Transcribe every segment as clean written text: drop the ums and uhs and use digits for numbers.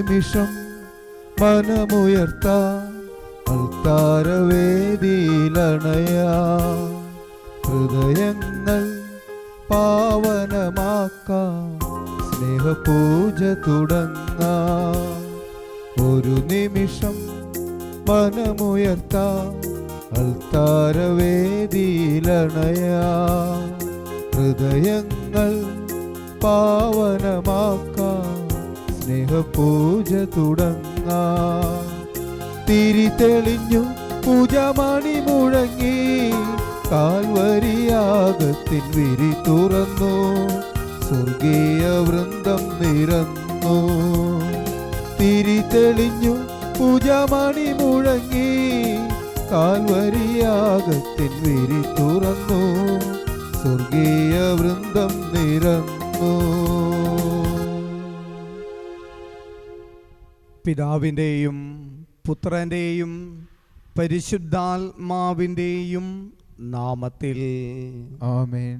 നിമിഷം മനമുയർത്താം അൾത്താരവേദിയിലണയാം. ഹൃദയങ്ങൾ പാവനമാക്കാം, സ്നേഹപൂജ തുടങ്ങാം. ഒരു നിമിഷം മനമുയർത്താം അൾത്താരവേദിയിലണയാം. ഹൃദയങ്ങൾ പാവനമാക്കാം, സ്നേഹപൂജ തുടങ്ങാം. തിരി തെളിഞ്ഞു പൂജമണി മുഴങ്ങി, കാൽവരിയാഗത്തിൻ വിരി തുറന്നു, സ്വർഗീയ വൃന്ദം നിരന്നു. തിരി തെളിഞ്ഞു പൂജമണി മുഴങ്ങി, കാൽവരിയാഗത്തിൻ വിരി തുറന്നു, സ്വർഗീയ വൃന്ദം നിരന്നു. പിതാവിൻ്റെയും പുത്രൻ്റെയും പരിശുദ്ധാത്മാവിൻ്റെയും നാമത്തിൽ ആമേൻ.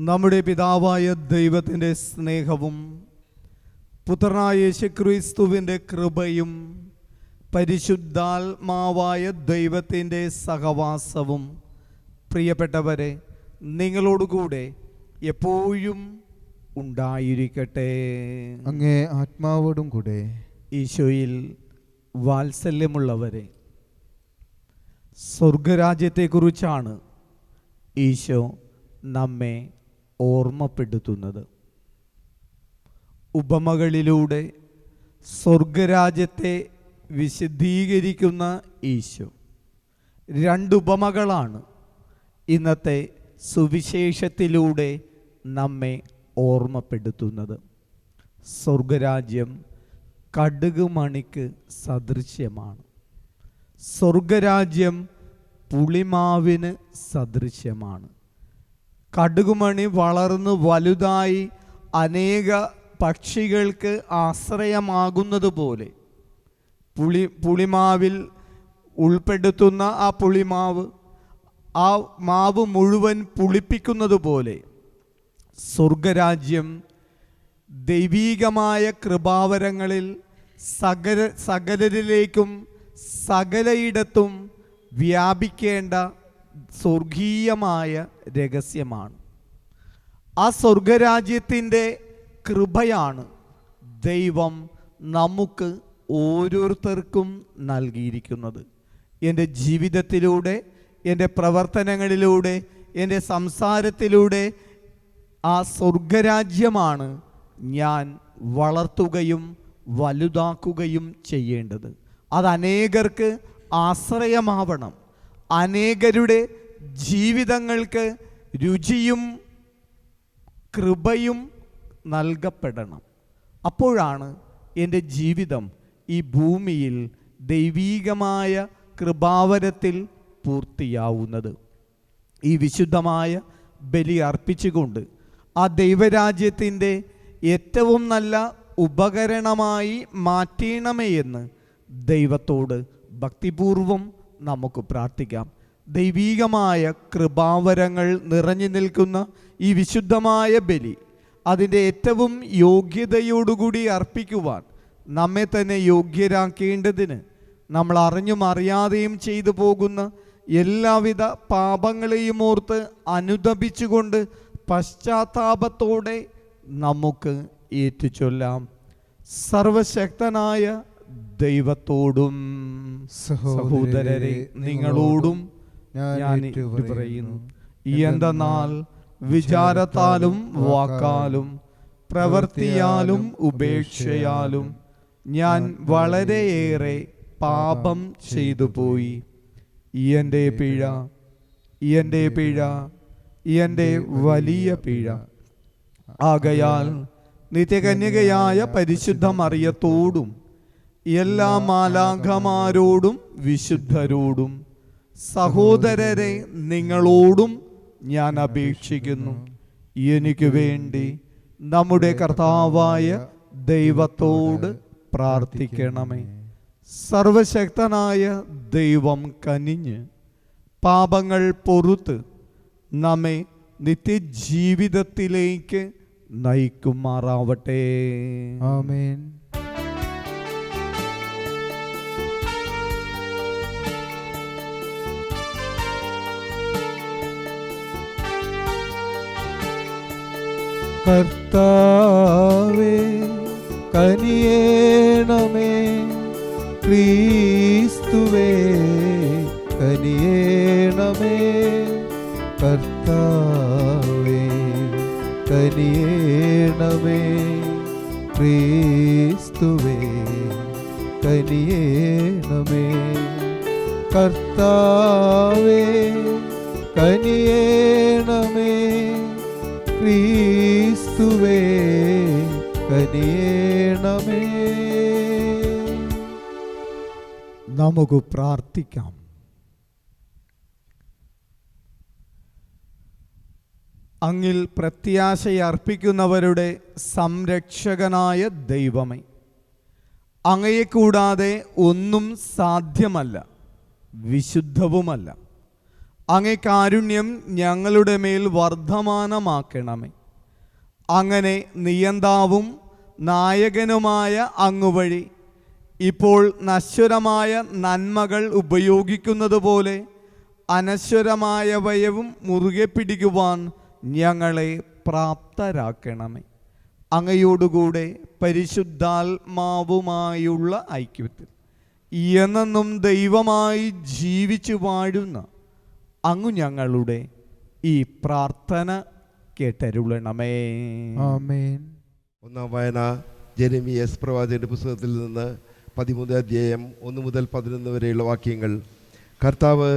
നമ്മുടെ പിതാവായ ദൈവത്തിൻ്റെ സ്നേഹവും പുത്രനായ യേശുക്രിസ്തുവിൻ്റെ കൃപയും പരിശുദ്ധാത്മാവായ ദൈവത്തിൻ്റെ സഹവാസവും പ്രിയപ്പെട്ടവരെ നിങ്ങളോടുകൂടെ എപ്പോഴും ഉണ്ടായിരിക്കട്ടെ. അങ്ങേ ആത്മാവോടും കൂടെ. ഈശോയിൽ വാത്സല്യമുള്ളവരെ, സ്വർഗരാജ്യത്തെക്കുറിച്ചാണ് ഈശോ നമ്മെ ഓർമ്മപ്പെടുത്തുന്നത്. ഉപമകളിലൂടെ സ്വർഗരാജ്യത്തെ വിശദീകരിക്കുന്ന ഈശോ 2 ഉപമകളാണ് ഇന്നത്തെ സുവിശേഷത്തിലൂടെ നമ്മെ ഓർമ്മപ്പെടുത്തുന്നത്. സ്വർഗരാജ്യം കടുക് മണിക്ക് സദൃശ്യമാണ്. സ്വർഗരാജ്യം പുളിമാവിന് സദൃശ്യമാണ്. കടുകുമണി വളർന്ന് വലുതായി അനേക പക്ഷികൾക്ക് ആശ്രയമാകുന്നത് പോലെ, പുളിമാവിൽ ഉൾപ്പെടുത്തുന്ന ആ പുളിമാവ് ആ മാവ് മുഴുവൻ പുളിപ്പിക്കുന്നത് പോലെ സ്വർഗരാജ്യം ദൈവീകമായ കൃപാവരങ്ങളിൽ സകലരിലേക്കും സകലയിടത്തും വ്യാപിക്കേണ്ട സ്വർഗീയമായ രഹസ്യമാണ്. ആ സ്വർഗരാജ്യത്തിൻ്റെ കൃപയാണ് ദൈവം നമുക്ക് ഓരോരുത്തർക്കും നൽകിയിരിക്കുന്നത്. എൻ്റെ ജീവിതത്തിലൂടെ, എൻ്റെ പ്രവർത്തനങ്ങളിലൂടെ, എൻ്റെ സംസാരത്തിലൂടെ ആ സ്വർഗരാജ്യമാണ് ഞാൻ വളർത്തുകയും വലുതാക്കുകയും ചെയ്യേണ്ടത്. അത് അനേകർക്ക് ആശ്രയമാവണം, അനേകരുടെ ജീവിതങ്ങൾക്ക് രുചിയും കൃപയും നൽകപ്പെടണം. അപ്പോഴാണ് എൻ്റെ ജീവിതം ഈ ഭൂമിയിൽ ദൈവീകമായ കൃപാവരത്തിൽ പൂർത്തിയാവുന്നത്. ഈ വിശുദ്ധമായ ബലി അർപ്പിച്ചുകൊണ്ട് ആ ദൈവരാജ്യത്തിൻ്റെ ഏറ്റവും നല്ല ഉപകരണമായി മാറ്റണമേ എന്ന് ദൈവത്തോട് ഭക്തിപൂർവം നമുക്ക് പ്രാർത്ഥിക്കാം. ദൈവീകമായ കൃപാവരങ്ങൾ നിറഞ്ഞു നിൽക്കുന്ന ഈ വിശുദ്ധമായ ബലി അതിൻ്റെ ഏറ്റവും യോഗ്യതയോടുകൂടി അർപ്പിക്കുവാൻ നമ്മെ തന്നെ യോഗ്യരാക്കേണ്ടതിന് നമ്മൾ അറിഞ്ഞും അറിയാതെയും ചെയ്തു പോകുന്ന എല്ലാവിധ പാപങ്ങളെയും ഓർത്ത് അനുതപിച്ചുകൊണ്ട് പശ്ചാത്താപത്തോടെ നമുക്ക് ഏറ്റുചൊല്ലാം. സർവശക്തനായ ദൈവത്തോടും സഹോദരരെ നിങ്ങളോടും ഞാൻ പറയുന്നു, എന്തെന്നാൽ വിചാരത്താലും വാക്കാലും പ്രവൃത്തിയാലും ഉപേക്ഷയാലും ഞാൻ വളരെയേറെ പാപം ചെയ്തു പോയി. എൻ്റെ പിഴ, എൻ്റെ പിഴ, എൻ്റെ വലിയ പിഴ. ആകയാൽ നിത്യകന്യകയായ പരിശുദ്ധ മറിയത്തോടും എല്ലാ മാലാഖമാരോടും വിശുദ്ധരോടും സഹോദരരെ നിങ്ങളോടും ഞാൻ അപേക്ഷിക്കുന്നു, എനിക്ക് വേണ്ടി നമ്മുടെ കർത്താവായ ദൈവത്തോട് പ്രാർത്ഥിക്കണമേ. സർവശക്തനായ ദൈവം കനിഞ്ഞ് പാപങ്ങൾ പൊറുത്ത് നമ്മെ നിത്യജീവിതത്തിലേക്ക് നയിക്കുമാറാവട്ടെ. ആമേൻ. കർത്താവേ കനിയേണമേ, ക്രിസ്തുവേ കനിയേണമേ, കർത്താവേ കനിയേണമേ, ക്രിസ്തുവേ കനിയേണമേ, കർത്താവേ കനിയേണമേ, ക്രിസ്തുവേ കനിയേണമേ. നമുക്ക് പ്രാർത്ഥിക്കാം. അങ്ങിൽ പ്രത്യാശയർപ്പിക്കുന്നവരുടെ സംരക്ഷകനായ ദൈവമേ, അങ്ങയെ കൂടാതെ ഒന്നും സാധ്യമല്ല, വിശുദ്ധവുമല്ല. അങ്ങേ കാരുണ്യം ഞങ്ങളുടെ മേൽ വർദ്ധമാനമാക്കണമേ. അങ്ങനെ നിയന്താവും നായകനുമായ അങ്ങുവഴി ഇപ്പോൾ നശ്വരമായ നന്മകൾ ഉപയോഗിക്കുന്നത് പോലെ അനശ്വരമായവയവും മുറുകെ പിടിക്കുവാൻ ഞങ്ങളെ പ്രാപ്തരാക്കണമേ. അങ്ങയോടുകൂടെ പരിശുദ്ധാത്മാവുമായുള്ള ഐക്യത്തിൽ എന്നെന്നും ദൈവമായി ജീവിച്ചു വാഴുന്ന അങ്ങു ഞങ്ങളുടെ ഈ പ്രാർത്ഥന കേട്ടരുളണമേ. ആമേൻ. ഒന്നാം വായന ജെരമിയാസ് പ്രവാചകന്റെ പുസ്തകത്തിൽ നിന്ന് 13 അധ്യായം 1 മുതൽ 11 വരെയുള്ള വാക്യങ്ങൾ. കർത്താവ്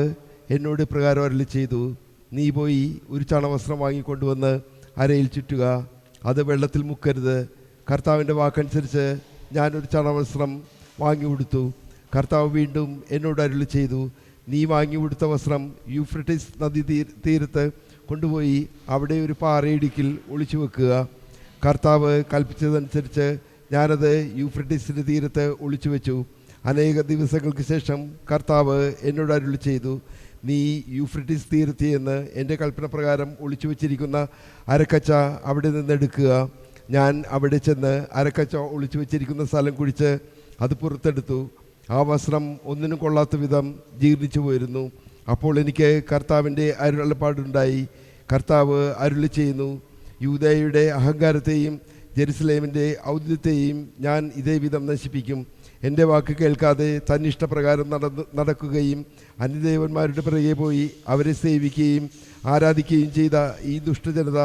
എന്നോട് പ്രകാരം അരുളി ചെയ്തു, നീ പോയി ഒരു ചണവസ്ത്രം വാങ്ങിക്കൊണ്ടുവന്ന് അരയിൽ ചുറ്റുക, അത് വെള്ളത്തിൽ മുക്കരുത്. കർത്താവിൻ്റെ വാക്കനുസരിച്ച് ഞാനൊരു ചണവസ്ത്രം വാങ്ങി ഉടുത്തു. കർത്താവ് വീണ്ടും എന്നോട് അരുളി ചെയ്തു, നീ വാങ്ങി ഉടുത്ത വസ്ത്രം യൂഫ്രട്ടീസ് നദി തീരത്ത് കൊണ്ടുപോയി അവിടെ ഒരു പാറയിടുക്കിൽ ഒളിച്ചു വെക്കുക. കർത്താവ് കൽപ്പിച്ചതനുസരിച്ച് ഞാനത് യൂഫ്രട്ടീസിൻ്റെ തീരത്ത് ഒളിച്ചു വെച്ചു. അനേക ദിവസങ്ങൾക്ക് ശേഷം കർത്താവ് എന്നോട് അരുളി ചെയ്തു, നീ യൂഫ്രട്ടീസ് തീരത്ത് എന്ന് എൻ്റെ കൽപ്പന പ്രകാരം ഒളിച്ചു വെച്ചിരിക്കുന്ന അരക്കച്ച അവിടെ നിന്നെടുക്കുക. ഞാൻ അവിടെ ചെന്ന് അരക്കച്ച ഒളിച്ചു വെച്ചിരിക്കുന്ന സ്ഥലം കുഴിച്ച് അത് പുറത്തെടുത്തു. ആ വസ്ത്രം ഒന്നിനും കൊള്ളാത്ത വിധം ജീർണിച്ചു പോയിരുന്നു. അപ്പോൾ എനിക്ക് കർത്താവിൻ്റെ അരുളപ്പാടുണ്ടായി. കർത്താവ് അരുളി ചെയ്യുന്നു, യൂദായുടെ അഹങ്കാരത്തെയും ജെറുസലേമിൻ്റെ ഔദ്യത്തെയും ഞാൻ ഇതേ വിധം നശിപ്പിക്കും. എൻ്റെ വാക്ക് കേൾക്കാതെ തന്നിഷ്ടപ്രകാരം നടക്കുകയും അന്യദേവന്മാരുടെ പിറകെ പോയി അവരെ സേവിക്കുകയും ആരാധിക്കുകയും ചെയ്ത ഈ ദുഷ്ടജനത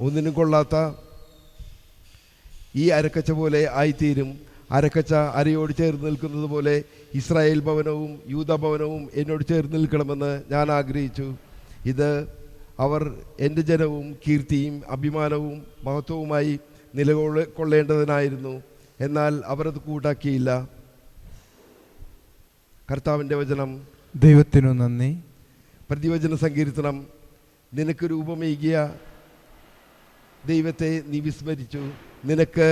ഒന്നിനും കൊള്ളാത്ത ഈ അരക്കച്ച പോലെ ആയിത്തീരും. അരക്കച്ച അരയോട് ചേർന്ന് നിൽക്കുന്നത് പോലെ ഇസ്രായേൽ ഭവനവും യൂദാ ഭവനവും എന്നോട് ചേർന്ന് നിൽക്കണമെന്ന് ഞാൻ ആഗ്രഹിച്ചു. ഇത് അവർ എൻ്റെ ജനവും കീർത്തിയും അഭിമാനവും മഹത്വവുമായി നിലകൊള്ളേണ്ടതിനായിരുന്നു. എന്നാൽ അവർ അത് കൂട്ടാക്കിയില്ല. കർത്താവിൻ്റെ വചനം. ദൈവത്തിനു നന്ദി. പ്രതിവചന സങ്കീർത്തനം. നിനക്ക് രൂപമേകിയ ദൈവത്തെ നീ വിസ്മരിച്ചു. നിനക്ക്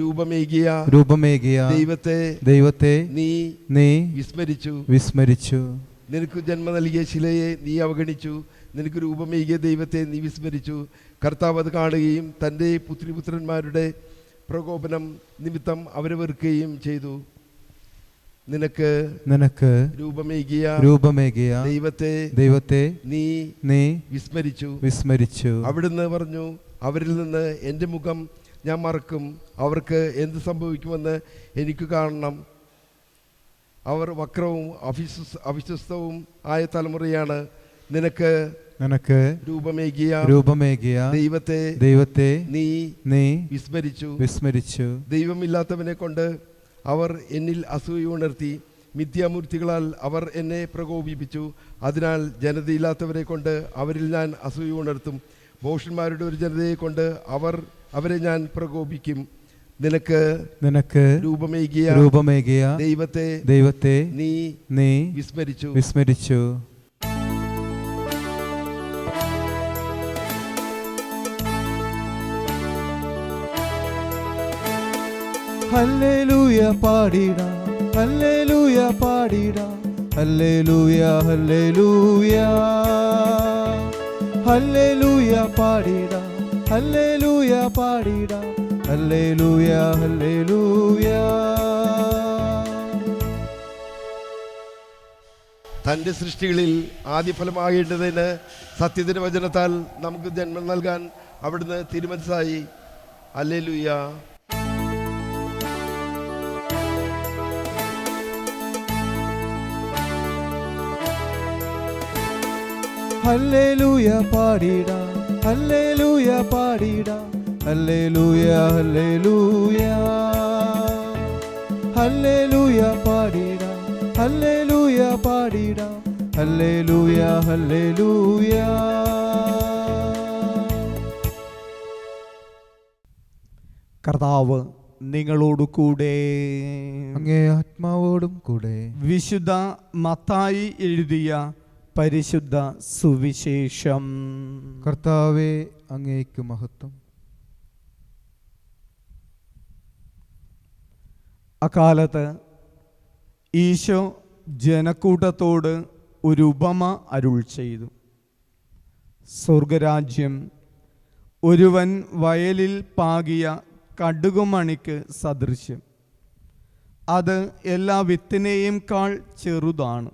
രൂപമേകിയ ദൈവത്തെ നീ വിസ്മരിച്ചു. നിനക്ക് ജന്മം നൽകിയ ശിലയെ നീ അവഗണിച്ചു. നിനക്ക് രൂപമേകിയ ദൈവത്തെ നീ വിസ്മരിച്ചു. കർത്താവ് അത് കാണുകയും തൻ്റെ പുത്രിപുത്രന്മാരുടെ പ്രകോപനം നിമിത്തം അവരെ വെറുക്കുകയും ചെയ്തു. നിനക്ക് രൂപമേകിയ ദൈവത്തെ നീ വിസ്മരിച്ചു. അവിടുന്ന് പറഞ്ഞു, അവരിൽ നിന്ന് എൻ്റെ മുഖം ഞാൻ മറക്കും. അവർക്ക് എന്ത് സംഭവിക്കുമെന്ന് എനിക്ക് കാണണം. അവർ വക്രവും അവിശ്വസ്തവും ആയ തലമുറയാണ്. നിനക്ക് രൂപമേകിയ ദൈവത്തെ നീ വിസ്മരിച്ചു. ദൈവമില്ലാത്തവനെ കൊണ്ട് അവർ എന്നിൽ അസൂയ ഉണർത്തി. മിഥ്യാമൂർത്തികളാൽ അവർ എന്നെ പ്രകോപിപ്പിച്ചു. അതിനാൽ ജനതയില്ലാത്തവരെ കൊണ്ട് അവരിൽ ഞാൻ അസൂയ ഉണർത്തും. ഭോഷന്മാരുടെ ഒരു ജനതയെ കൊണ്ട് അവരെ ഞാൻ പ്രകോപിക്കും. നിനക്ക് രൂപമേകിയ ദൈവത്തെ നീ വിസ്മരിച്ചു. ഹല്ലേലൂയ പാടിടാം, ഹല്ലേലൂയ പാടിടാം, ഹല്ലേലൂയ ഹല്ലേലൂയ, ഹല്ലേലൂയ പാടിടാം, ഹല്ലേലൂയ പാടിടാം, ഹല്ലേലൂയ ഹല്ലേലൂയ. തൻ്റെ സൃഷ്ടികളിൽ ആദ്യഫലമാകേണ്ടതിന് സത്യത്തിൻ്റെ വചനത്താൽ നമുക്ക് ജന്മം നൽകാൻ അവിടുന്ന് തിരുമനസ്സായി. ഹല്ലേലൂയ. ഹല്ലേലൂയ പാടിടാം, ഹല്ലേലൂയ പാടിടാം, ഹല്ലേലൂയ ഹല്ലേലൂയ. ഹല്ലേലൂയ പാടിടാം, ഹല്ലേലൂയ പാടിടാം, ഹല്ലേലൂയ ഹല്ലേലൂയ. കർത്താവ് നിങ്ങളോട് കൂടെ, അങ്ങേ ആത്മാവോടും കൂടെ. വിശുദ്ധ മത്തായി എഴുതിയ പരിശുദ്ധ സുവിശേഷം. കർത്താവേ, അങ്ങേക്ക് മഹത്വം. അക്കാലത്ത് ഈശോ ജനക്കൂട്ടത്തോട് ഒരു ഉപമ അരുൾ ചെയ്തു. സ്വർഗരാജ്യം ഒരുവൻ വയലിൽ പാകിയ കടുകുമണിക്ക് സദൃശ്യം. അത് എല്ലാ വിത്തിനെയും കാൾ ചെറുതാണ്.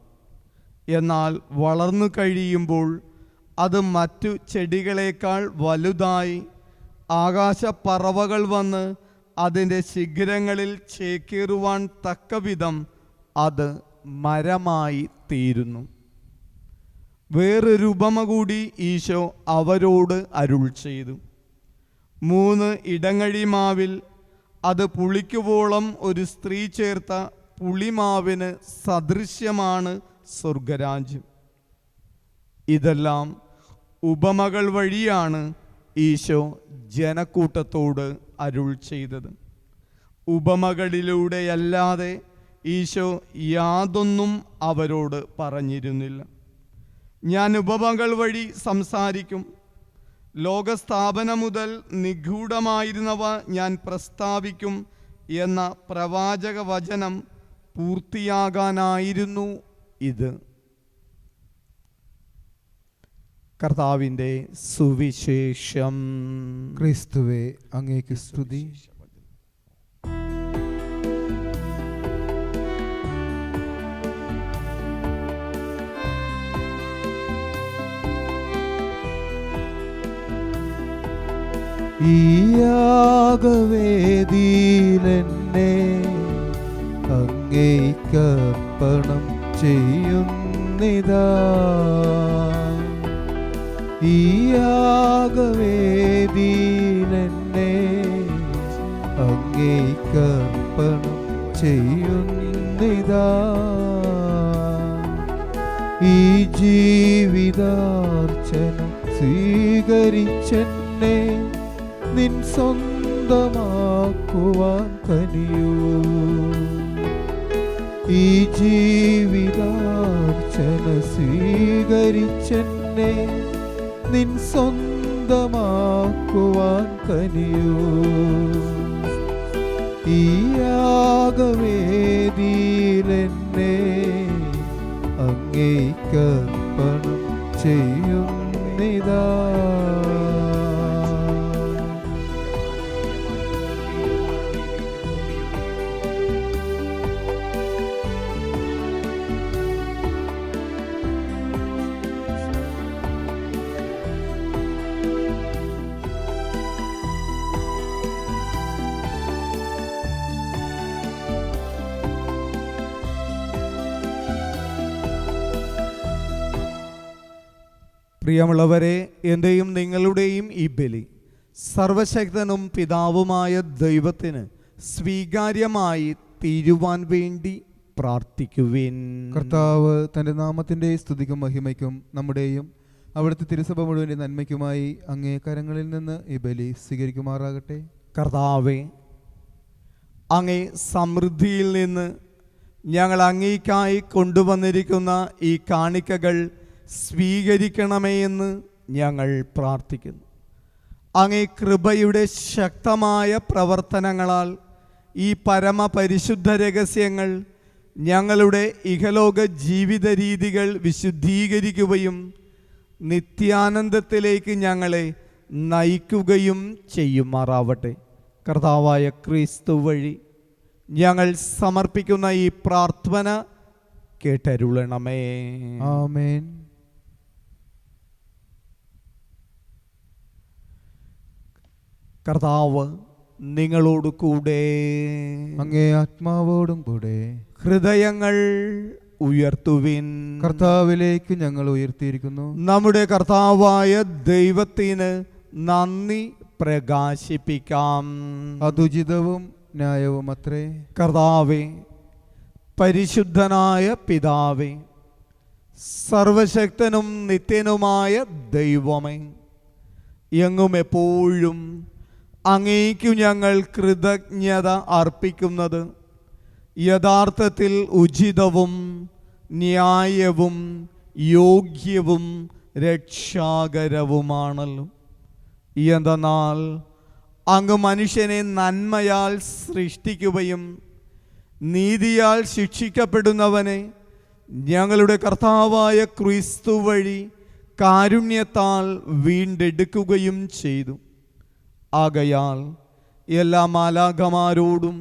എന്നാൽ വളർന്നു കഴിയുമ്പോൾ അത് മറ്റു ചെടികളേക്കാൾ വലുതായി ആകാശപ്പറവകൾ വന്ന് അതിൻ്റെ ശിഖരങ്ങളിൽ ചേക്കേറുവാൻ തക്കവിധം അത് മരമായി തീരുന്നു. വേറൊരു ഉപമ കൂടി ഈശോ അവരോട് അരുൾ ചെയ്തു. 3 ഇടങ്ങഴിമാവിൽ അത് പുളിക്കുവോളം ഒരു സ്ത്രീ ചേർത്ത പുളിമാവിന് സദൃശ്യമാണ് സ്വർഗരാജ്യം. ഇതെല്ലാം ഉപമകൾ വഴിയാണ് ഈശോ ജനക്കൂട്ടത്തോട് അരുൾ ചെയ്തത്. ഉപമകളിലൂടെയല്ലാതെ ഈശോ യാതൊന്നും അവരോട് പറഞ്ഞിരുന്നില്ല. ഞാൻ ഉപമകൾ വഴി സംസാരിക്കും. ലോകസ്ഥാപനം മുതൽ നിഗൂഢമായിരുന്നവ ഞാൻ പ്രസ്താവിക്കും എന്ന പ്രവാചക വചനം പൂർത്തിയാകാനായിരുന്നു ഇത്. കർത്താവിൻ്റെ സുവിശേഷം. ക്രിസ്തുവേ, അങ്ങേക്ക് സ്തുതി. ഈ യാഗവേദിയിലെന്നെ അങ്ങേക്കർപ്പണം ചെയ്യുന്നിതാ. ഈ യാഗവേദിയിലെന്നെ അങ്ങേക്കർപ്പണം ചെയ്യുന്നിതാ. ഈ ജീവിതാർച്ചന സ്വീകരിച്ചെന്നെ നിൻ സ്വന്തമാക്കുവാൻ കനിയൂ. ഈ ജീവിതാർച്ചന സ്വീകരിച്ചെന്നെ നിൻ സ്വന്തമാക്കുവാൻ കനിയൂ. ഈ യാഗവേദിയിലെന്നെ അങ്ങേക്കർപ്പണം ചെയ്യുന്നിതാ. പ്രിയമുള്ളവരെ, എൻ്റെയും നിങ്ങളുടെയും ഈ ബലി സർവശക്തനും പിതാവുമായ ദൈവത്തിന് സ്വീകാര്യമായി തീരുവാൻ വേണ്ടി പ്രാർത്ഥിക്കുവിൻ. കർത്താവ് തൻ്റെ നാമത്തിൻ്റെ സ്തുതിക്കും മഹിമയ്ക്കും നമ്മുടെയും അവിടുത്തെ തിരുസഭ മുഴുവൻ്റെ നന്മയ്ക്കുമായി അങ്ങേ കരങ്ങളിൽ നിന്ന് ഈ ബലി സ്വീകരിക്കുമാറാകട്ടെ. കർത്താവേ, അങ്ങേ സമൃദ്ധിയിൽ നിന്ന് ഞങ്ങൾ അങ്ങേയ്ക്കായി കൊണ്ടുവന്നിരിക്കുന്ന ഈ കാണിക്കകൾ സ്വീകരിക്കണമേ എന്ന് ഞങ്ങൾ പ്രാർത്ഥിക്കുന്നു. അങ്ങേ കൃപയുടെ ശക്തമായ പ്രവർത്തനങ്ങളാൽ ഈ പരമപരിശുദ്ധ രഹസ്യങ്ങൾ ഞങ്ങളുടെ ഇഹലോക ജീവിത രീതികൾ വിശുദ്ധീകരിക്കുകയും നിത്യാനന്ദത്തിലേക്ക് ഞങ്ങളെ നയിക്കുകയും ചെയ്യുമാറാവട്ടെ. കർത്താവായ ക്രിസ്തു വഴി ഞങ്ങൾ സമർപ്പിക്കുന്ന ഈ പ്രാർത്ഥന കേട്ടരുളണമേ. ആമേൻ. കർത്താവ് നിങ്ങളോട് കൂടെ. അങ്ങേ ആത്മാവോടും കൂടെ. ഹൃദയങ്ങൾ ഉയർത്തുവിൻ. കർത്താവിലേക്ക് ഞങ്ങൾ ഉയർത്തിയിരിക്കുന്നു. നമ്മുടെ കർത്താവായ ദൈവത്തിന് നന്ദി പ്രകാശിപ്പിക്കാം. അതുചിതവും ന്യായവും അത്രേ. കർത്താവേ, പരിശുദ്ധനായ പിതാവേ, സർവശക്തനും നിത്യനുമായ ദൈവമേ, എങ്ങും എപ്പോഴും അങ്ങേക്കു ഞങ്ങൾ കൃതജ്ഞത അർപ്പിക്കുന്നത് യഥാർത്ഥത്തിൽ ഉചിതവും ന്യായവും യോഗ്യവും രക്ഷാകരവുമാണല്ലോ. എന്തെന്നാൽ അങ്ങ് മനുഷ്യനെ നന്മയാൽ സൃഷ്ടിക്കുകയും നീതിയാൽ ശിക്ഷിക്കപ്പെടുന്നവനെ ഞങ്ങളുടെ കർത്താവായ ക്രിസ്തു വഴി കാരുണ്യത്താൽ വീണ്ടെടുക്കുകയും ചെയ്തു. ആകയാൽ എല്ലാ മാലാഖമാരോടും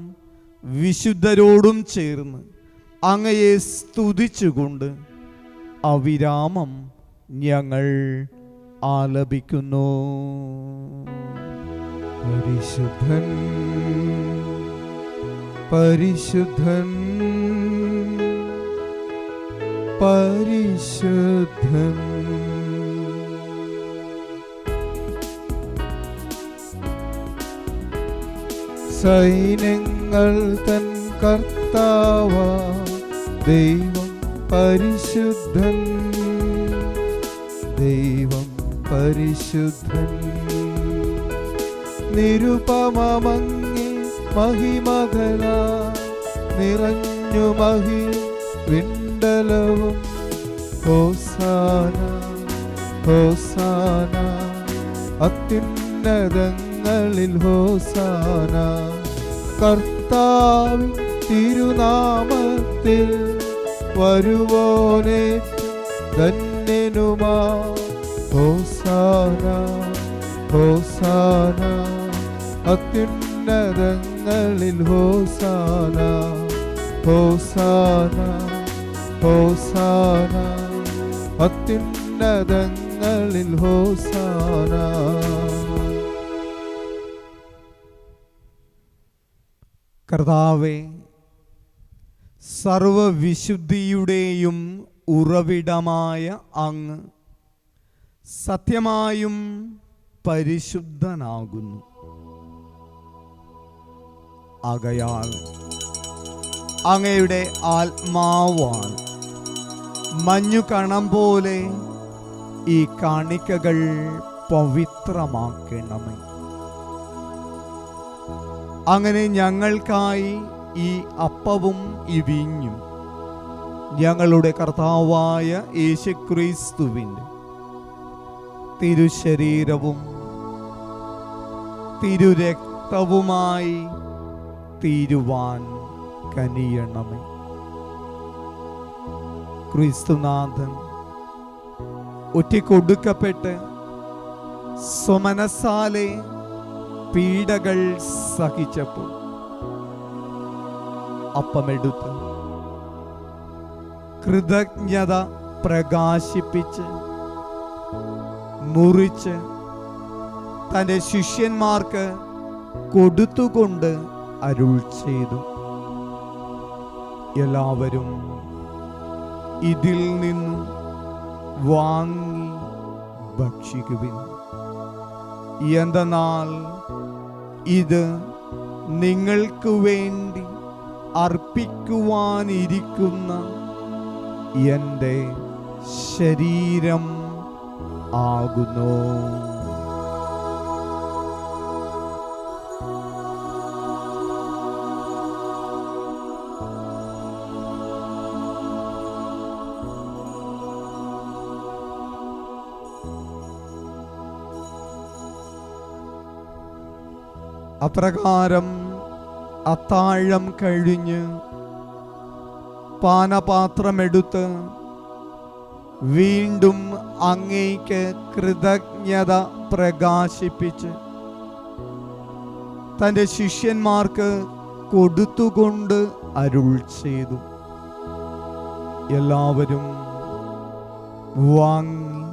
വിശുദ്ധരോടും ചേർന്ന് അങ്ങയെ സ്തുതിച്ചുകൊണ്ട് അവിരാമം ഞങ്ങൾ ആലപിക്കുന്നു. പരിശുദ്ധൻ പരിശുദ്ധൻ പരിശുദ്ധൻ. സൈന്യങ്ങൾ തൻ കർത്താവ ദൈവം പരിശുദ്ധൻ, ദൈവം പരിശുദ്ധൻ. നിരുപമങ്ങി മഹിമകള നിറഞ്ഞു മഹി വിണ്ടലവും. ഹോസാന ഹോസാന അത്യുന്നതങ്ങളിൽ ഹോസാന. കർത്താവിൻ തിരുനാമത്തിൽ വരുവോനേറ്റം ധന്യനുമാ. ഹോസാന ഹോസാന അത്യുന്നതങ്ങളിൽ ഹോസാന. ഹോസാന ഹോസാന അത്യുന്നതങ്ങളിൽ ഹോസാന. കർത്താവേ, സർവവിശുദ്ധിയുടെയും ഉറവിടമായ അങ്ങ് സത്യമായും പരിശുദ്ധനാകുന്നു. ആകയാൽ അങ്ങയുടെ ആത്മാവാൽ മഞ്ഞുകണം പോലെ ഈ കാണിക്കകൾ പവിത്രമാക്കണമേ. അങ്ങനെ ഞങ്ങൾക്കായി ഈ അപ്പവും ഈ വീഞ്ഞും ഞങ്ങളുടെ കർത്താവായ യേശുക്രിസ്തുവിൻ്റെ തിരുശരീരവും തിരുരക്തവുമായി തീരുവാൻ കനിയണമേ. ക്രിസ്തുനാഥൻ ഒറ്റിക്കൊടുക്കപ്പെട്ട് സ്വമനസാലെ പീഡകൾ സഹിച്ചപ്പോൾ അപ്പമെടുത്ത് കൃതജ്ഞത പ്രകാശിപ്പിച്ച് മുറിച്ച് തൻ്റെ ശിഷ്യന്മാർക്ക് കൊടുത്തുകൊണ്ട് അരുൾ ചെയ്തു. എല്ലാവരും ഇതിൽ നിന്ന് വാങ്ങി ഭക്ഷിക്കുവിൻ. എന്തെന്നാൽ ഇത് നിങ്ങൾക്ക് വേണ്ടി അർപ്പിക്കുവാനിരിക്കുന്ന എൻ്റെ ശരീരം ആകുന്നു. അപ്രകാരം അത്താഴം കഴിഞ്ഞ് പാനപാത്രമെടുത്ത് വീണ്ടും അങ്ങേക്ക് കൃതജ്ഞത പ്രകാശിപ്പിച്ച് തൻ്റെ ശിഷ്യന്മാർക്ക് കൊടുത്തുകൊണ്ട് അരുൾ ചെയ്തു. എല്ലാവരും വാങ്ങി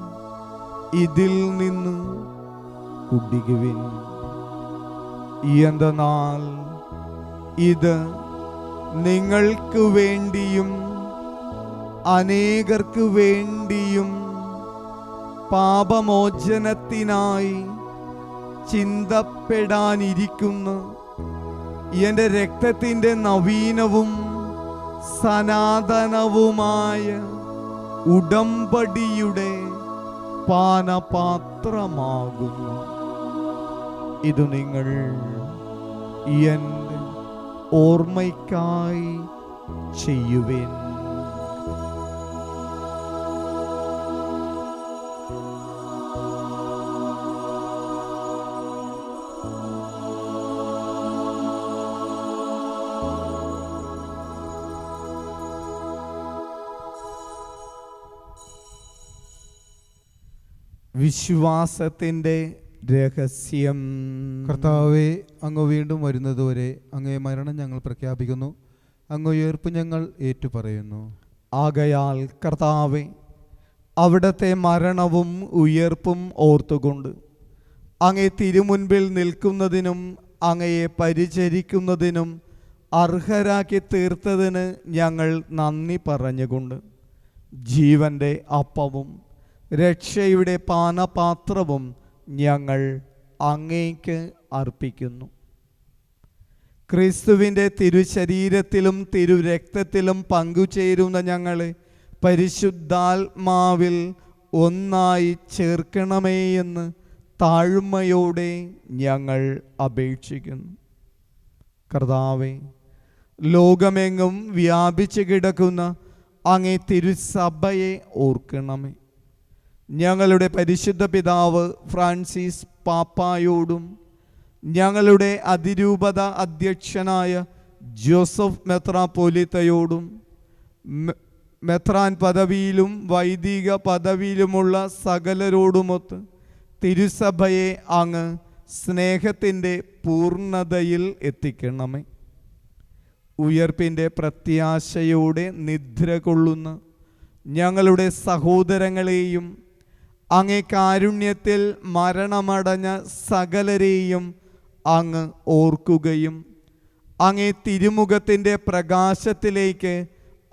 ഇതിൽ നിന്ന് കുടിക്കുവിൻ. എന്തെന്നാൽ ഇത് നിങ്ങൾക്ക് വേണ്ടിയും അനേകർക്ക് വേണ്ടിയും പാപമോചനത്തിനായി ചിന്തപ്പെടാനിരിക്കുന്ന എൻ്റെ രക്തത്തിൻ്റെ നവീനവും സനാതനവുമായ ഉടമ്പടിയുടെ പാനപാത്രമാകുന്നു. ഇത് നിങ്ങൾ എൻ്റെ ഓർമ്മയ്ക്കായി ചെയ്യുവിൻ. വിശ്വാസത്തിൻ്റെ രഹസ്യം. കർത്താവെ, അങ്ങ് വീണ്ടും വരുന്നതുവരെ അങ്ങേ മരണം ഞങ്ങൾ പ്രഖ്യാപിക്കുന്നു, അങ്ങ് ഉയർപ്പ് ഞങ്ങൾ ഏറ്റുപറയുന്നു. ആകയാൽ കർത്താവെ, അവിടത്തെ മരണവും ഉയർപ്പും ഓർത്തുകൊണ്ട് അങ്ങേ തിരുമുൻപിൽ നിൽക്കുന്നതിനും അങ്ങയെ പരിചരിക്കുന്നതിനും അർഹരാക്കി തീർത്തതിന് ഞങ്ങൾ നന്ദി പറഞ്ഞുകൊണ്ട് ജീവൻ്റെ അപ്പവും രക്ഷയുടെ പാനപാത്രവും ഞങ്ങൾ അങ്ങേക്ക് അർപ്പിക്കുന്നു. ക്രിസ്തുവിൻ്റെ തിരുശരീരത്തിലും തിരുരക്തത്തിലും പങ്കുചേരുന്ന ഞങ്ങളെ പരിശുദ്ധാത്മാവിൽ ഒന്നായി ചേർക്കണമേ എന്ന് താഴ്മയോടെ ഞങ്ങൾ അപേക്ഷിക്കുന്നു. കർത്താവേ, ലോകമെങ്ങും വ്യാപിച്ചു കിടക്കുന്ന അങ്ങേ തിരുസഭയെ ഓർക്കണമേ. ഞങ്ങളുടെ പരിശുദ്ധ പിതാവ് ഫ്രാൻസിസ് പാപ്പായോടും ഞങ്ങളുടെ അതിരൂപത അധ്യക്ഷനായ ജോസഫ് മെത്രാപ്പോലീത്തയോടും മെത്രാൻ പദവിയിലും വൈദിക പദവിയിലുമുള്ള സകലരോടുമൊത്ത് തിരുസഭയെ അങ്ങ് സ്നേഹത്തിൻ്റെ പൂർണ്ണതയിൽ എത്തിക്കണമേ. ഉയർപ്പിൻ്റെ പ്രത്യാശയോടെ നിദ്ര കൊള്ളുന്ന ഞങ്ങളുടെ സഹോദരങ്ങളെയും അങ്ങേ കാരുണ്യത്തിൽ മരണമടഞ്ഞ സകലരെയും അങ്ങ് ഓർക്കുകയും അങ്ങേ തിരുമുഖത്തിൻ്റെ പ്രകാശത്തിലേക്ക്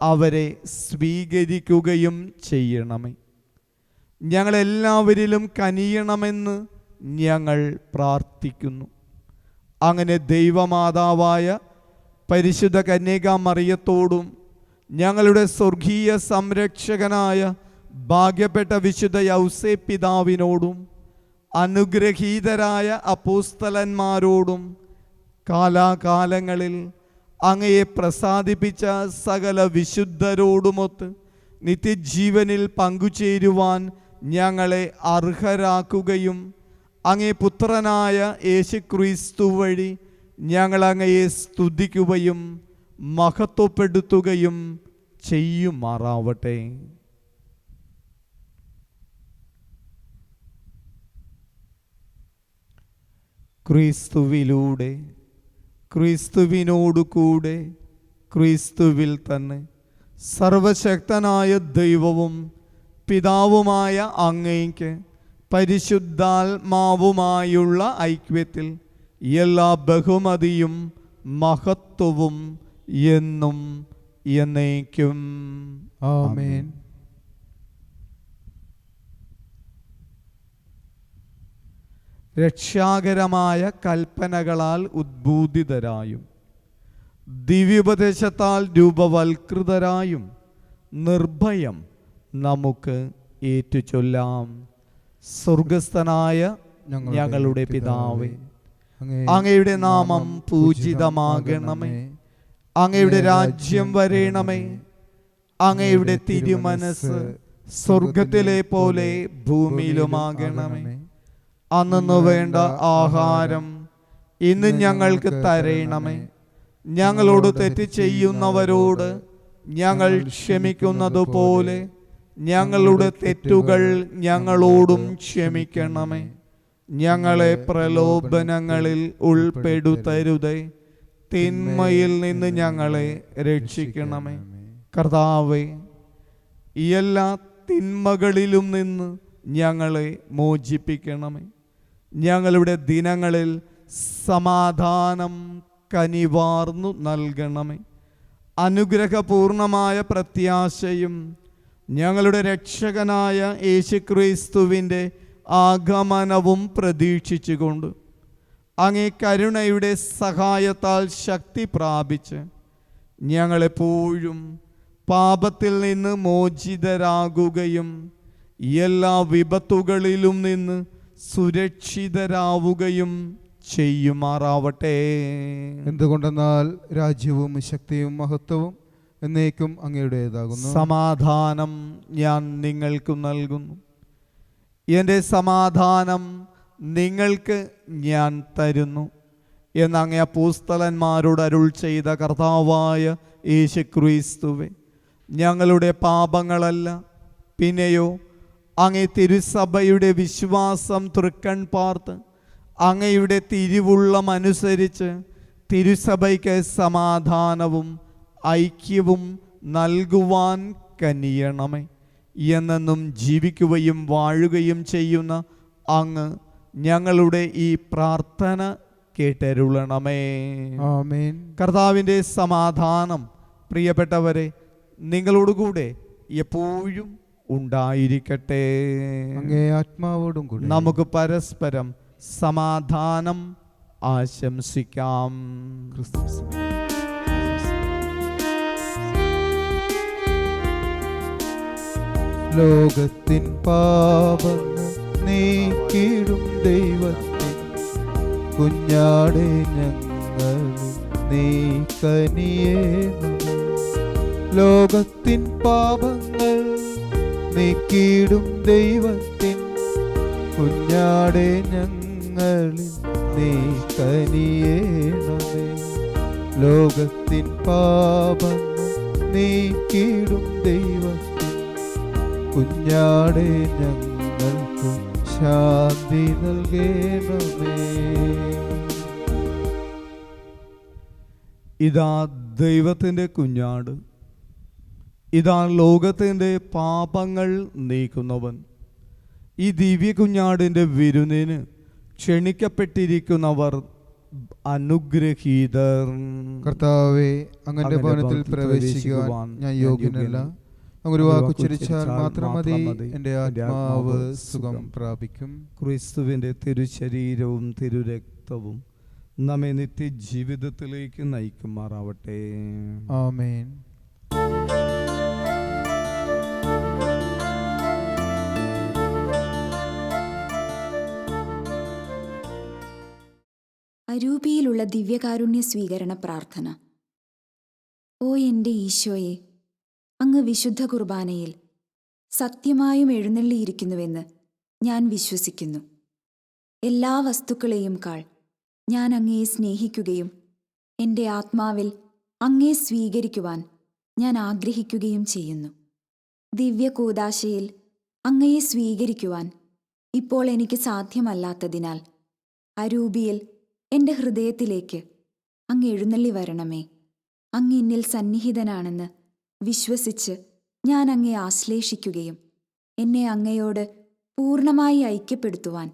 അവരെ സ്വീകരിക്കുകയും ചെയ്യണമേ. ഞങ്ങളെല്ലാവരിലും കനിയണമെന്ന് ഞങ്ങൾ പ്രാർത്ഥിക്കുന്നു. അങ്ങനെ ദൈവമാതാവായ പരിശുദ്ധ കന്യകാമറിയത്തോടും ഞങ്ങളുടെ സ്വർഗീയ സംരക്ഷകനായ ഭാഗ്യപ്പെട്ട വിശുദ്ധ യൗസേപ്പ് പിതാവിനോടും അനുഗ്രഹീതരായ അപ്പോസ്തലന്മാരോടും കാലാകാലങ്ങളിൽ അങ്ങയെ പ്രസാദിപ്പിച്ച സകല വിശുദ്ധരോടുമൊത്ത് നിത്യജീവനിൽ പങ്കുചേരുവാൻ ഞങ്ങളെ അർഹരാക്കുകയും അങ്ങേ പുത്രനായ യേശുക്രിസ്തു വഴി ഞങ്ങൾ അങ്ങയെ സ്തുതിക്കുകയും മഹത്വപ്പെടുത്തുകയും ചെയ്യുമാറാവട്ടെ. ക്രിസ്തുവിലൂടെ, ക്രിസ്തുവിനോടു കൂടെ, ക്രിസ്തുവിൽ തന്നെ സർവശക്തനായ ദൈവവും പിതാവുമായ അങ്ങയ്ക്ക് പരിശുദ്ധാത്മാവുമായുള്ള ഐക്യത്തിൽ എല്ലാ ബഹുമതിയും മഹത്വവും എന്നും എന്നേക്കും ആമേൻ. രക്ഷാകരമായ കൽപ്പനകളാൽ ഉദ്ബോധിതരായും ദിവ്യോപദേശത്താൽ രൂപവൽകൃതരായും നിർഭയം നമുക്ക് ഏറ്റുചൊല്ലാം. സ്വർഗസ്ഥനായ ഞങ്ങളുടെ പിതാവേ, അങ്ങയുടെ നാമം പൂജിതമാകണമേ. അങ്ങയുടെ രാജ്യം വരേണമേ. അങ്ങയുടെ തിരുമനസ് സ്വർഗത്തിലെ പോലെ ഭൂമിയിലുമാകണമേ. അന്നു വേണ്ട ആഹാരം ഇന്ന് ഞങ്ങൾക്ക് തരയണമേ. ഞങ്ങളോട് തെറ്റ് ചെയ്യുന്നവരോട് ഞങ്ങൾ ക്ഷമിക്കുന്നത് പോലെ ഞങ്ങളുടെ തെറ്റുകൾ ഞങ്ങളോടും ക്ഷമിക്കണമേ. ഞങ്ങളെ പ്രലോഭനങ്ങളിൽ ഉൾപ്പെടുത്തരുതേ, തിന്മയിൽ നിന്ന് ഞങ്ങളെ രക്ഷിക്കണമേ. കർത്താവേ, എല്ലാ തിന്മകളിലും നിന്ന് ഞങ്ങളെ മോചിപ്പിക്കണമേ. ഞങ്ങളുടെ ദിനങ്ങളിൽ സമാധാനം കനിവാർന്നു നൽകണമേ. അനുഗ്രഹപൂർണമായ പ്രത്യാശയും ഞങ്ങളുടെ രക്ഷകനായ യേശുക്രിസ്തുവിൻ്റെ ആഗമനവും പ്രതീക്ഷിച്ചുകൊണ്ട് അങ്ങേ കരുണയുടെ സഹായത്താൽ ശക്തി പ്രാപിച്ച് ഞങ്ങളെപ്പോഴും പാപത്തിൽ നിന്ന് മോചിതരാകുകയും എല്ലാ വിപത്തുകളിലും നിന്ന് സുരക്ഷിതരാവുകയും ചെയ്യുമാറാവട്ടെ. എന്തുകൊണ്ടെന്നാൽ രാജ്യവും ശക്തിയും മഹത്വവും എന്നേക്കും അങ്ങയുടേതാകുന്നു. സമാധാനം ഞാൻ നിങ്ങൾക്ക് നൽകുന്നു, എൻ്റെ സമാധാനം നിങ്ങൾക്ക് ഞാൻ തരുന്നു എന്നങ്ങേ അപ്പോസ്തലന്മാരോട് അരുൾ ചെയ്ത കർത്താവായ യേശുക്രിസ്തുവേ, ഞങ്ങളുടെ പാപങ്ങളല്ല പിന്നെയോ അങ്ങേ തിരുസഭയുടെ വിശ്വാസം തൃക്കൺ പാർത്ത് അങ്ങയുടെ തിരുവുള്ളമനുസരിച്ച് തിരുസഭയ്ക്ക് സമാധാനവും ഐക്യവും നൽകുവാൻ കനിയണമേ. എന്നെന്നും ജീവിക്കുകയും വാഴുകയും ചെയ്യുന്ന അങ്ങ് ഞങ്ങളുടെ ഈ പ്രാർത്ഥന കേട്ടരുളണമേ. ആമേൻ. കർത്താവിൻ്റെ സമാധാനം പ്രിയപ്പെട്ടവരെ നിങ്ങളോടുകൂടെ എപ്പോഴും ഉണ്ടായിരിക്കട്ടെ. അങ്ങേ ആത്മാവോടും കൂടി. നമുക്ക് പരസ്പരം സമാധാനം ആശംസിക്കാം. ക്രിസ്തുമസ്. ലോകത്തിൻ പാപങ്ങൾ നീക്കിടും ദൈവത്തിൻ കുഞ്ഞാടെ ഞങ്ങൾ നീ കനിയേണമേ. ലോകത്തിൻ പാപങ്ങൾ നീക്കിടും ദൈവത്തിൻ കുഞ്ഞാടെ ഞങ്ങളിൽ നീ കനിയേണമേ. ലോകത്തിൻ പാപങ്ങൾ നീക്കിടും ദൈവത്തിൻ കുഞ്ഞാടെ ഞങ്ങൾക്കു ശാന്തി നൽകേണമേ. ഇതാ ദൈവത്തിൻ്റെ കുഞ്ഞാട്, ഇതാ ലോകത്തിൻ്റെ പാപങ്ങൾ നീക്കുന്നവൻ. ഈ ദിവ്യ കുഞ്ഞാടിൻ്റെ വിരുന്നിന് ക്ഷണിക്കപ്പെട്ടിരിക്കുന്നവർ അനുഗ്രഹീതർ. കർത്താവേ, അങ്ങന്റെ ഭവനത്തിൽ പ്രവേശിക്കുവാൻ ഞാൻ യോഗ്യനല്ല. അങ്ങൊരു വാക്കുച്ചരിച്ചാൽ മാത്രം മതി, എൻ്റെ ആത്മാവ് സുഖം പ്രാപിക്കും. ക്രിസ്തുവിൻ്റെ തിരുശരീരവും തിരുരക്തവും നമ്മെ നിത്യജീവിതത്തിലേക്ക് നയിക്കുമാറാവട്ടെ. ആമേൻ. അരൂപിയിലുള്ള ദിവ്യകാരുണ്യ സ്വീകരണ പ്രാർത്ഥന. ഓ എൻ്റെ ഈശോയെ, അങ്ങ് വിശുദ്ധ കുർബാനയിൽ സത്യമായും എഴുന്നള്ളിയിരിക്കുന്നുവെന്ന് ഞാൻ വിശ്വസിക്കുന്നു. എല്ലാ വസ്തുക്കളെയും കാൾ ഞാൻ അങ്ങയെ സ്നേഹിക്കുകയും എൻ്റെ ആത്മാവിൽ അങ്ങയെ സ്വീകരിക്കുവാൻ ഞാൻ ആഗ്രഹിക്കുകയും ചെയ്യുന്നു. ദിവ്യകൂദാശയിൽ അങ്ങയെ സ്വീകരിക്കുവാൻ ഇപ്പോൾ എനിക്ക് സാധ്യമല്ലാത്തതിനാൽ അരൂപിയിൽ എൻ്റെ ഹൃദയത്തിലേക്ക് അങ്ങ് എഴുന്നള്ളി വരണമേ. അങ്ങ് എന്നിൽ സന്നിഹിതനാണെന്ന് വിശ്വസിച്ച് ഞാൻ അങ്ങയെ ആശ്ലേഷിക്കുകയും എന്നെ അങ്ങയോട് പൂർണ്ണമായി ഐക്യപ്പെടുത്തുവാൻ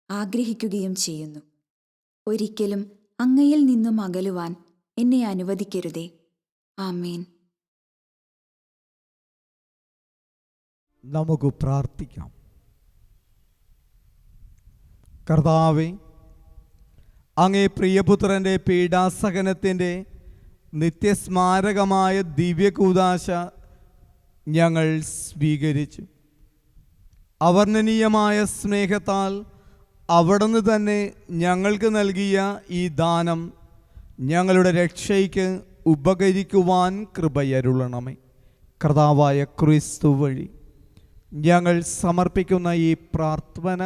ആഗ്രഹിക്കുകയും ചെയ്യുന്നു. ഒരിക്കലും അങ്ങയിൽ നിന്നും അകലുവാൻ എന്നെ അനുവദിക്കരുതേ. ആമേൻ. നമുക്ക് പ്രാർത്ഥിക്കാം. കർത്താവേ, അങ്ങേ പ്രിയപുത്രൻ്റെ പീഡാസഹനത്തിൻ്റെ നിത്യസ്മാരകമായ ദിവ്യകൂദാശ ഞങ്ങൾ സ്വീകരിച്ചു. അവർണ്ണനീയമായ സ്നേഹത്താൽ അവിടുന്ന് തന്നെ ഞങ്ങൾക്ക് നൽകിയ ഈ ദാനം ഞങ്ങളുടെ രക്ഷയ്ക്ക് ഉപകരിക്കുവാൻ കൃപയരുളണമേ. കർത്താവായ ക്രിസ്തു വഴി ഞങ്ങൾ സമർപ്പിക്കുന്ന ഈ പ്രാർത്ഥന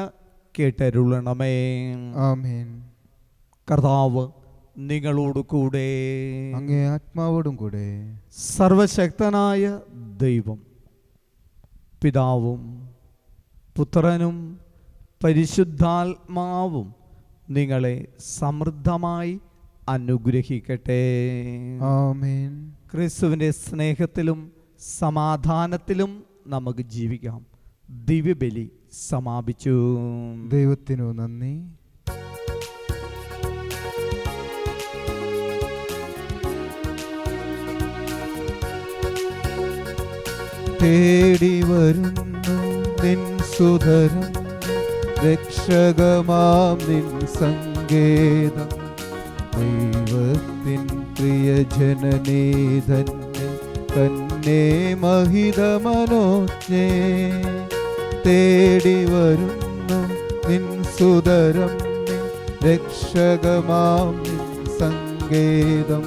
കേട്ടരുളണമേ. ആമേൻ. കർത്താവ് നിങ്ങളോട് കൂടെ, അങ്ങേ ആത്മാവോടും കൂടെ. സർവശക്തനായ ദൈവം പിതാവും പുത്രനും പരിശുദ്ധാത്മാവും നിങ്ങളെ സമൃദ്ധമായി അനുഗ്രഹിക്കട്ടെ. ആമേൻ. ക്രിസ്തുവിൻ്റെ സ്നേഹത്തിലും സമാധാനത്തിലും നമുക്ക് ജീവിക്കാം. ദിവ്യബലി സമാപിച്ചു. ദൈവത്തിനു നന്ദി. തേടി വരുന്നു നിൻ സുതരം, രക്ഷകമാം നിൻ സങ്കേതം. ദൈവത്തിൻ പ്രിയജനനേ ധന്യേ, കന്യേ മഹിതമനോജ്ഞേ. തേടി വരുന്നു നിൻ സുതരം, രക്ഷകമാം നിൻ സങ്കേതം.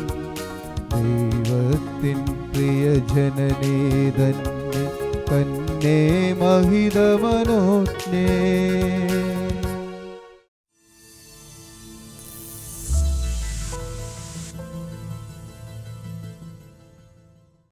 ദൈവത്തിൻ പ്രിയജനനേ ധന്യേ, കന്യേ മഹിതമനോജ്ഞേ.